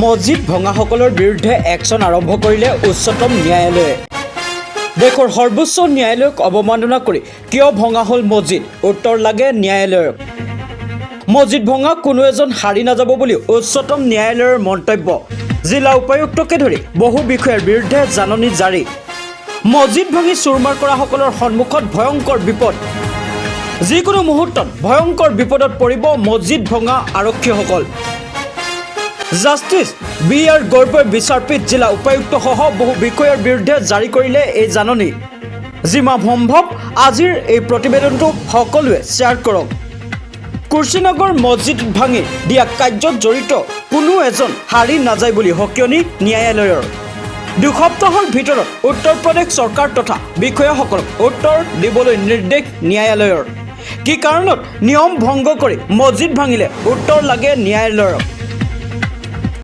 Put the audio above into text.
মছজিদ ভঙাসকলৰ বিৰুদ্ধে একশ্যন আৰম্ভ কৰিলে উচ্চতম ন্যায়ালয়ে। দেশৰ সৰ্বোচ্চ ন্যায়ালয়ক অৱমাননা কৰি কিয় ভঙা হ'ল মছজিদ, উত্তৰ লাগে ন্যায়ালয়ক। মছজিদ ভঙা কোনো এজন হাৰি নাযাব বুলি উচ্চতম ন্যায়ালয়ৰ মন্তব্য। জিলা উপায়ুক্তকে ধৰি বহু বিষয়াৰ বিৰুদ্ধে জাননী জাৰি। মছজিদ ভাঙি চুৰমাৰ কৰাসকলৰ সন্মুখত ভয়ংকৰ বিপদ। যিকোনো মুহূৰ্তত ভয়ংকৰ বিপদত পৰিব মছজিদ ভঙা আৰক্ষীসকল। জাষ্টিছ বি আৰ গগৈৰ বিচাৰপীঠ জিলা উপায়ুক্তসহ বহু বিষয়াৰ বিৰুদ্ধে জাৰি কৰিলে এই জাননী। যিমান সম্ভৱ আজিৰ এই প্ৰতিবেদনটো সকলোৱে শ্বেয়াৰ কৰক। কুৰ্চীনগৰ মছজিদ ভাঙি দিয়া কাৰ্যত জড়িত কোনো এজন হাৰি নাযায় বুলি সকিয়নি ন্যায়ালয়ৰ। দুসপ্তাহৰ ভিতৰত উত্তৰ প্ৰদেশ চৰকাৰ তথা বিষয়াসকলক উত্তৰ দিবলৈ নিৰ্দেশ ন্যায়ালয়ৰ। কি কাৰণত নিয়ম ভংগ কৰি মছজিদ ভাঙিলে উত্তৰ লাগে ন্যায়ালয়ক।